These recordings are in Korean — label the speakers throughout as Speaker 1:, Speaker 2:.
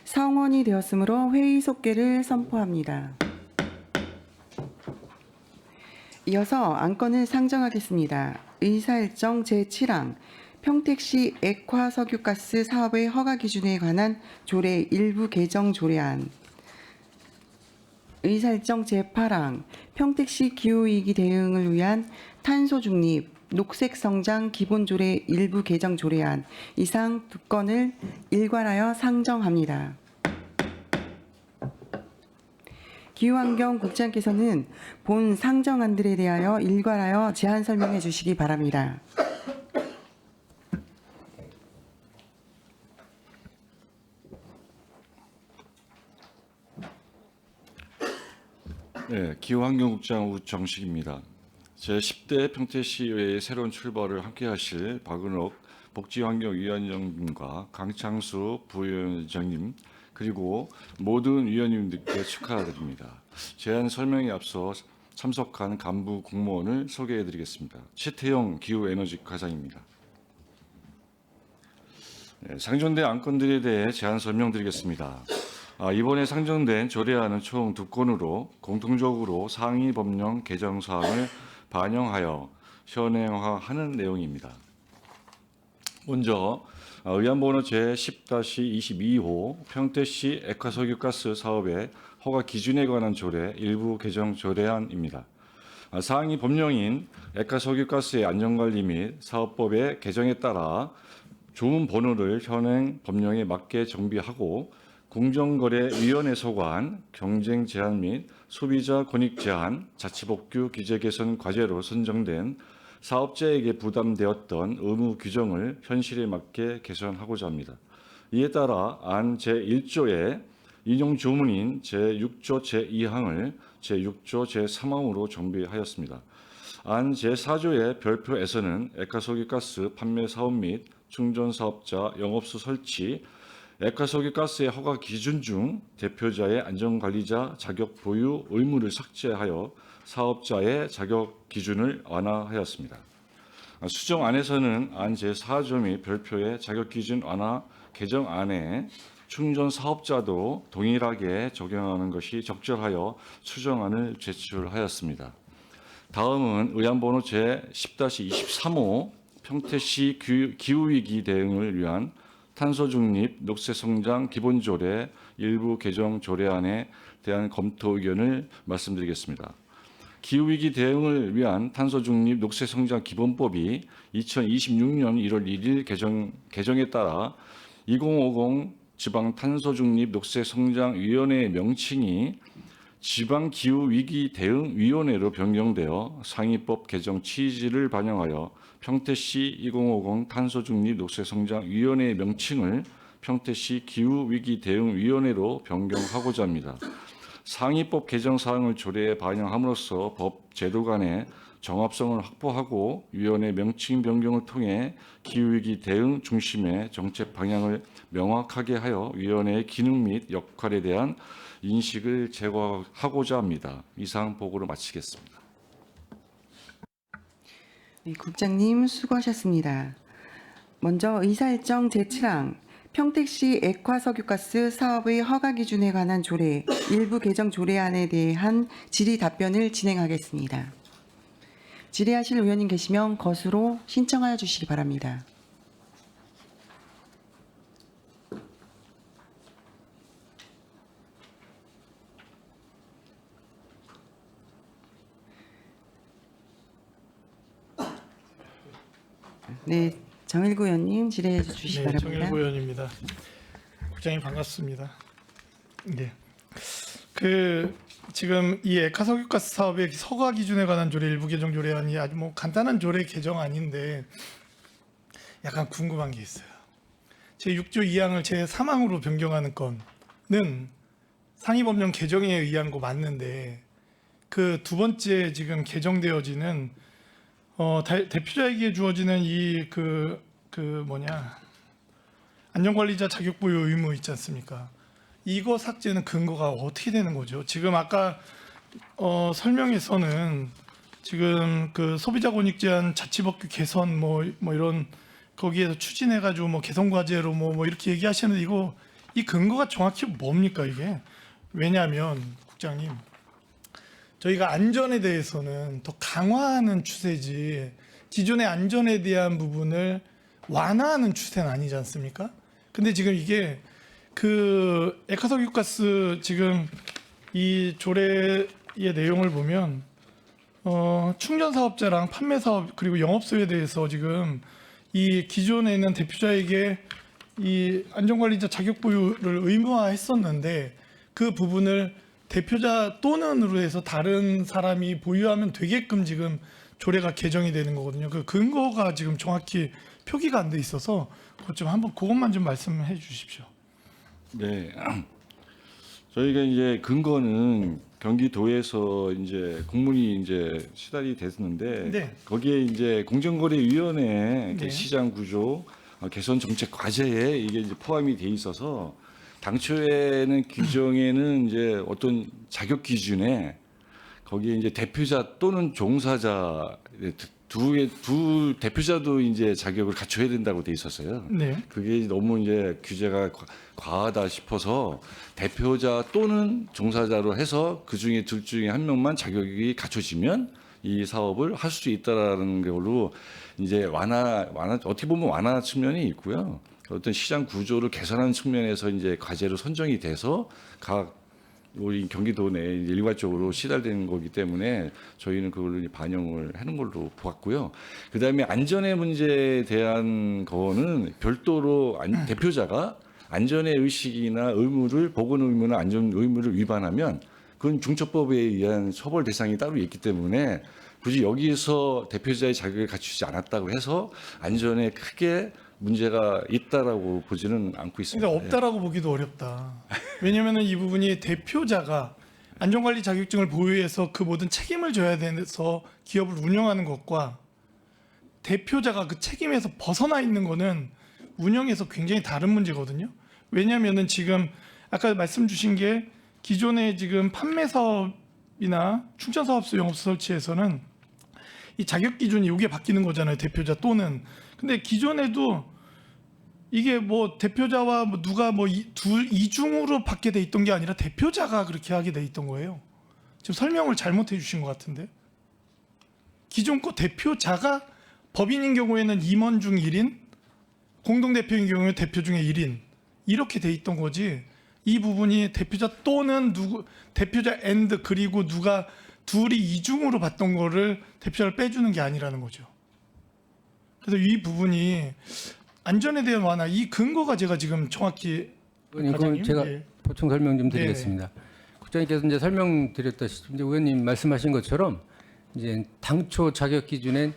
Speaker 1: 성원이 되었으므로 회의 속개를 선포합니다. 이어서 안건을 상정하겠습니다. 의사일정 제7항 평택시 액화석유가스 사업의 허가 기준에 관한 조례 일부 개정 조례안. 의사일정 제8항 평택시 기후위기 대응을 위한 탄소중립 녹색성장 기본조례 일부 개정 조례안 이상 두 건을 일괄하여 상정합니다. 기후환경국장께서는 본 상정안들에 대하여 일괄하여 제안 설명해 주시기 바랍니다.
Speaker 2: 네, 기후환경국장 우정식입니다. 제10대 평택시의회의 새로운 출발을 함께하실 박은옥 복지환경위원장님과 강창수 부위원장님 그리고 모든 위원님들께 축하드립니다. 제안 설명에 앞서 참석한 간부 공무원을 소개해드리겠습니다. 최태영 기후에너지 과장입니다. 네, 상정된 안건들에 대해 제안 설명드리겠습니다. 이번에 상정된 조례안은 총 2건으로 공통적으로 상위 법령 개정 사항을 반영하여 현행화하는 내용입니다. 먼저 의안번호 제10-22호 평택시 액화석유가스 사업의 허가 기준에 관한 조례 일부 개정 조례안입니다. 상위 법령인 액화석유가스의 안전관리 및 사업법의 개정에 따라 조문 번호를 현행 법령에 맞게 정비하고 공정거래위원회 소관, 경쟁 제한 및 소비자 권익 제한, 자치복규 기재 개선 과제로 선정된 사업자에게 부담되었던 의무 규정을 현실에 맞게 개선하고자 합니다. 이에 따라 안 제1조의 인용 조문인 제6조 제2항을 제6조 제3항으로 정비하였습니다. 안 제4조의 별표에서는 액화석유가스 판매 사업 및 충전 사업자 영업소 설치, 액화석유가스의 허가 기준 중 대표자의 안전관리자 자격 보유 의무를 삭제하여 사업자의 자격 기준을 완화하였습니다. 수정안에서는 안 제4조 및 별표의 자격 기준 완화 개정안에 충전 사업자도 동일하게 적용하는 것이 적절하여 수정안을 제출하였습니다. 다음은 의안번호 제10-23호 평택시 기후위기 대응을 위한 탄소중립 녹색성장 기본조례 일부 개정 조례안에 대한 검토 의견을 말씀드리겠습니다. 기후위기 대응을 위한 탄소중립 녹색성장 기본법이 2026년 1월 1일 개정에 따라 2050 지방탄소중립 녹색성장위원회의 명칭이 지방기후위기대응위원회로 변경되어 상위법 개정 취지를 반영하여 평택시 2050 탄소중립 녹색성장위원회의 명칭을 평택시 기후위기대응위원회로 변경하고자 합니다. 상위법 개정 사항을 조례에 반영함으로써 법 제도 간의 정합성을 확보하고 위원회 명칭 변경을 통해 기후위기 대응 중심의 정책 방향을 명확하게 하여 위원회의 기능 및 역할에 대한 인식을 제고하고자 합니다. 이상 보고를 마치겠습니다.
Speaker 1: 네, 국장님 수고하셨습니다. 먼저 의사일정 제7항 평택시 액화석유가스 사업의 허가 기준에 관한 조례 일부 개정 조례안에 대한 질의 답변을 진행하겠습니다. 질의하실 의원님 계시면 것으로 신청하여 주시기 바랍니다. 네, 정일구 의원님 질의해 주시기
Speaker 3: 네,
Speaker 1: 바랍니다.
Speaker 3: 정일구 의원입니다. 국장님 반갑습니다. 네. 지금 이 액화석유가스 사업의 허가 기준에 관한 조례 일부 개정 조례안이 아주 뭐 간단한 조례 개정안인데 약간 궁금한 게 있어요. 제6조 2항을 제3항으로 변경하는 건은 상위법령 개정에 의한 거 맞는데 그 두 번째 지금 개정되어지는 대표자에게 주어지는 안전관리자 자격보유 의무 있지 않습니까? 이거 삭제는 근거가 어떻게 되는 거죠? 지금 아까 설명에서는 지금 그 소비자 권익 제한 자치법규 개선 뭐 이런 거기에서 추진해가지고 뭐 개선 과제로 뭐 이렇게 얘기하시는데 이거 이 근거가 정확히 뭡니까 이게? 왜냐하면 국장님, 저희가 안전에 대해서는 더 강화하는 추세지 기존의 안전에 대한 부분을 완화하는 추세는 아니지 않습니까? 근데 지금 이게 그 액화석유가스 지금 이 조례의 내용을 보면 충전 사업자랑 판매 사업 그리고 영업소에 대해서 지금 이 기존에 있는 대표자에게 이 안전관리자 자격 보유를 의무화했었는데 그 부분을 대표자 또는으로 해서 다른 사람이 보유하면 되게끔 지금 조례가 개정이 되는 거거든요. 그 근거가 지금 정확히 표기가 안 돼 있어서 그것만 좀 말씀해 주십시오.
Speaker 2: 네. 저희가 이제 근거는 경기도에서 이제 공문이 이제 시달이 됐는데
Speaker 3: 네.
Speaker 2: 거기에 이제 공정거래위원회
Speaker 3: 네.
Speaker 2: 시장 구조 개선 정책 과제에 이게 이제 포함이 돼 있어서 당초에는 규정에는 이제 어떤 자격 기준에 거기에 이제 대표자 또는 종사자 두 대표자도 이제 자격을 갖춰야 된다고 돼 있었어요.
Speaker 3: 네.
Speaker 2: 그게 너무 이제 규제가 과하다 싶어서 대표자 또는 종사자로 해서 그 중에 둘 중에 한 명만 자격이 갖춰지면 이 사업을 할 수 있다라는 걸로 이제 완화 어떻게 보면 완화 측면이 있고요. 어떤 시장 구조를 개선하는 측면에서 이제 과제로 선정이 돼서 각 우리 경기도 내에 일괄적으로 시달되는 거기 때문에 저희는 그걸 반영을 하는 걸로 보았고요. 그다음에 안전의 문제에 대한 거는 별도로 대표자가 안전의 의식이나 의무를 보건 의무나 안전 의무를 위반하면 그건 중처법에 의한 처벌 대상이 따로 있기 때문에 굳이 여기서 대표자의 자격을 갖추지 않았다고 해서 안전에 크게 문제가 있다라고 보지는 않고 있습니다.
Speaker 3: 그러니까 없다라고 보기도 어렵다. 왜냐하면 이 부분이 대표자가 안전관리 자격증을 보유해서 그 모든 책임을 져야 돼서 기업을 운영하는 것과 대표자가 그 책임에서 벗어나 있는 거는 운영에서 굉장히 다른 문제거든요. 왜냐하면은 지금 아까 말씀 주신 게 기존의 지금 판매 사업이나 충전 사업소 영업소 설치에서는 이 자격 기준이 이게 바뀌는 거잖아요. 대표자 또는. 근데 기존에도 이게 뭐 대표자와 뭐 누가 뭐 이중으로 받게 돼 있던 게 아니라 대표자가 그렇게 하게 돼 있던 거예요. 지금 설명을 잘못해 주신 것 같은데. 기존 거 대표자가 법인인 경우에는 임원 중 1인, 공동대표인 경우에 대표 중에 1인 이렇게 돼 있던 거지. 이 부분이 대표자 또는 대표자 앤드 그리고 누가 둘이 이중으로 받던 거를 대표자를 빼주는 게 아니라는 거죠. 그래서 이 부분이 안전에 대한 완화 이 근거가 제가 지금 정확히
Speaker 4: 이건 제가
Speaker 3: 예.
Speaker 4: 보충 설명 좀 드리겠습니다. 국장님께서 이제 설명드렸다시피 이제 의원님 말씀하신 것처럼 이제 당초 자격 기준엔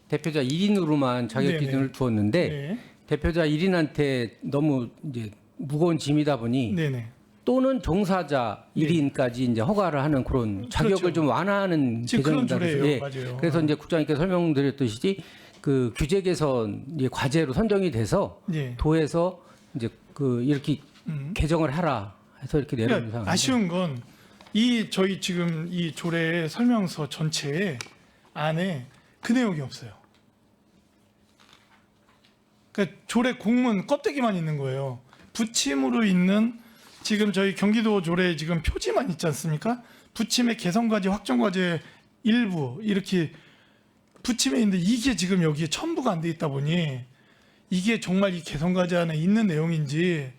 Speaker 4: 대표자 1인으로만 자격
Speaker 3: 네네.
Speaker 4: 기준을 두었는데
Speaker 3: 네.
Speaker 4: 대표자 1인한테 너무 이제 무거운 짐이다 보니
Speaker 3: 네네.
Speaker 4: 또는 종사자
Speaker 3: 네.
Speaker 4: 1인까지 이제 허가를 하는 그런 자격을
Speaker 3: 그렇죠.
Speaker 4: 좀 완화하는
Speaker 3: 지금 그런
Speaker 4: 개정이다 그래서
Speaker 3: 조례예요. 맞아요.
Speaker 4: 그래서 이제 국장님께서 설명드렸듯이 그 규제 개선 이제 과제로 선정이 돼서
Speaker 3: 예.
Speaker 4: 도에서 이제 그 이렇게 개정을 하라 해서 이렇게 내놓은
Speaker 3: 그러니까
Speaker 4: 상황입니다.
Speaker 3: 아쉬운 건 이 저희 지금 이 조례 설명서 전체에 안에 그 내용이 없어요. 그러니까 조례 공문 껍데기만 있는 거예요. 부침으로 있는 지금 저희 경기도 조례 지금 표지만 있지 않습니까? 부침의 개선 과제, 확정 과제 일부 이렇게 부침에 있는데 이게 지금 여기에 첨부가 안 돼 있다 보니 이게 정말 이 개선 과제 안에 있는 내용인지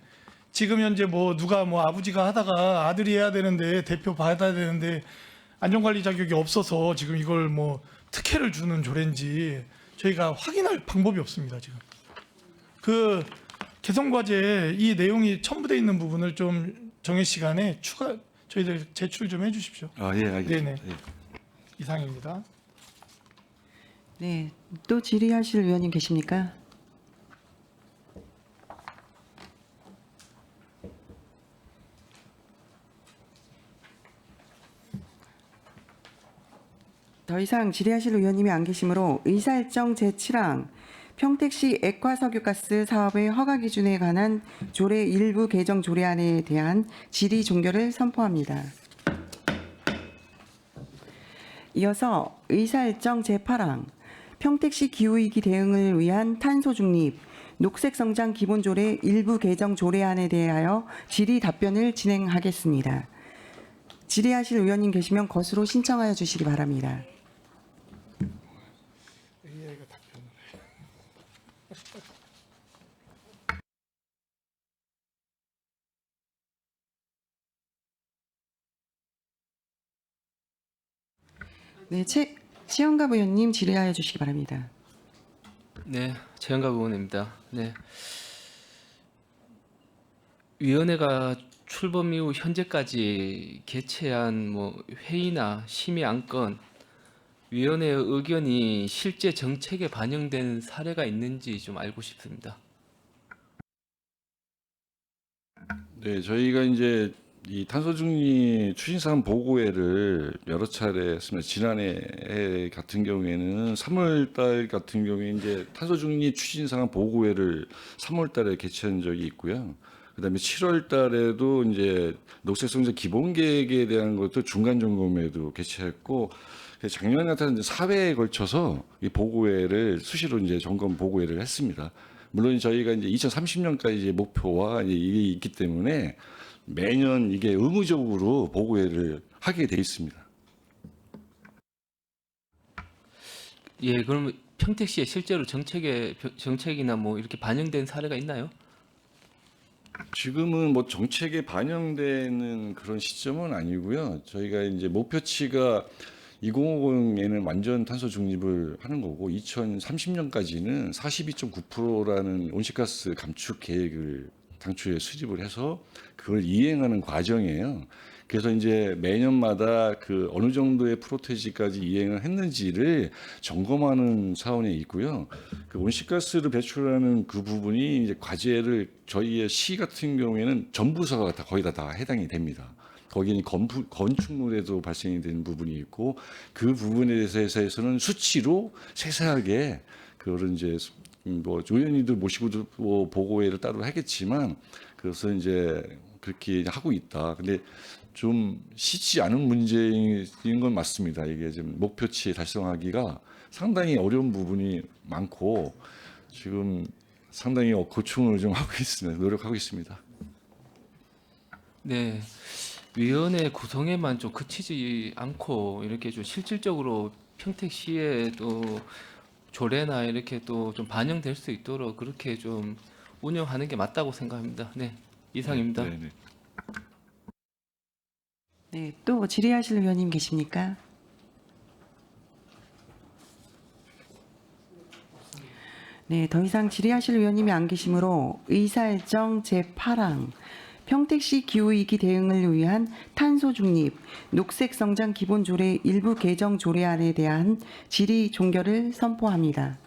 Speaker 3: 지금 현재 뭐 누가 뭐 아버지가 하다가 아들이 해야 되는데 대표 받아야 되는데 안전관리 자격이 없어서 지금 이걸 뭐 특혜를 주는 조례인지 저희가 확인할 방법이 없습니다. 지금 그 개선 과제에 이 내용이 첨부되어 있는 부분을 좀 정해 시간에 추가 저희들 제출 좀 해주십시오.
Speaker 2: 아, 예, 알겠습니다.
Speaker 3: 네네.
Speaker 2: 예.
Speaker 3: 이상입니다.
Speaker 1: 네, 또 질의하실 의원님 계십니까? 더 이상 질의하실 의원님이 안 계시므로 의사일정 제7항 평택시 액화석유가스 사업의 허가 기준에 관한 조례 일부 개정 조례안에 대한 질의 종결을 선포합니다. 이어서 의사일정 제8항 평택시 기후위기 대응을 위한 탄소 중립 녹색성장 기본조례 일부 개정 조례안에 대하여 질의 답변을 진행하겠습니다. 질의하실 의원님 계시면 것으로 신청하여 주시기 바랍니다.
Speaker 3: AI가 답변을 해.
Speaker 1: 네, 최영갑 의원님 질의하여 주시기 바랍니다.
Speaker 5: 네, 최영갑 의원입니다. 네. 위원회가 출범 이후 현재까지 개최한 회의나 심의 안건, 위원회의 의견이 실제 정책에 반영된 사례가 있는지 좀 알고 싶습니다.
Speaker 2: 네, 저희가 이제 이 탄소중립 추진사항 보고회를 여러 차례 했습니다. 지난해 해 같은 경우에는 3월달 같은 경우에 이제 탄소중립 추진사항 보고회를 3월달에 개최한 적이 있고요. 그다음에 7월달에도 이제 녹색성장 기본계획에 대한 것도 중간 점검회도 개최했고, 작년 같은 4회에 걸쳐서 이 보고회를 수시로 이제 점검 보고회를 했습니다. 물론 저희가 이제 2030년까지 이제 목표와 이제 이게 있기 때문에 매년 이게 의무적으로 보고회를 하게 돼 있습니다.
Speaker 5: 예, 그럼 평택시에 실제로 정책이나 이렇게 반영된 사례가 있나요?
Speaker 2: 지금은 뭐 정책에 반영되는 그런 시점은 아니고요. 저희가 이제 목표치가 2050에는 완전 탄소 중립을 하는 거고 2030년까지는 42.9%라는 온실가스 감축 계획을 당초에 수립을 해서 그걸 이행하는 과정이에요. 그래서 이제 매년마다 그 어느 정도의 프로테지까지 이행을 했는지를 점검하는 차원에 있고요. 그 온실가스를 배출하는 그 부분이 이제 과제를 저희의 시 같은 경우에는 전부서가 다 거의 다 해당이 됩니다. 거기는 건축물에도 발생이 되는 부분이 있고 그 부분에 대해서는 수치로 세세하게 그거를 이제 의원님들 모시고도 보고회를 따로 하겠지만 그것은 이제 그렇게 하고 있다. 근데 좀 쉽지 않은 문제인 건 맞습니다. 이게 지금 목표치 달성하기가 상당히 어려운 부분이 많고 지금 상당히 고충을 좀 하고 있습니다. 노력하고 있습니다.
Speaker 5: 네. 위원회 구성에만 좀 그치지 않고 이렇게 좀 실질적으로 평택시에 또 조례나 이렇게 또 좀 반영될 수 있도록 그렇게 좀 운영하는 게 맞다고 생각합니다. 네, 이상입니다.
Speaker 2: 네, 네.
Speaker 1: 네, 또 질의하실 의원님 계십니까? 네, 더 이상 질의하실 의원님이 안 계시므로 의사일정 제8항 평택시 기후위기 대응을 위한 탄소중립, 녹색성장 기본조례 일부 개정 조례안에 대한 질의 종결을 선포합니다.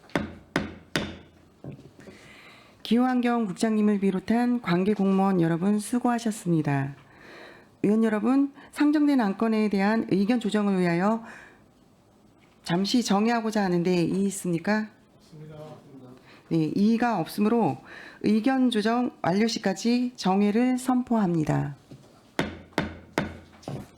Speaker 1: 기후환경국장님을 비롯한 관계 공무원 여러분 수고하셨습니다. 의원 여러분, 상정된 안건에 대한 의견 조정을 위하여 잠시 정의하고자 하는데 이의 있습니까? 네, 이의가 없으므로 의견 조정 완료 시까지 정회를 선포합니다.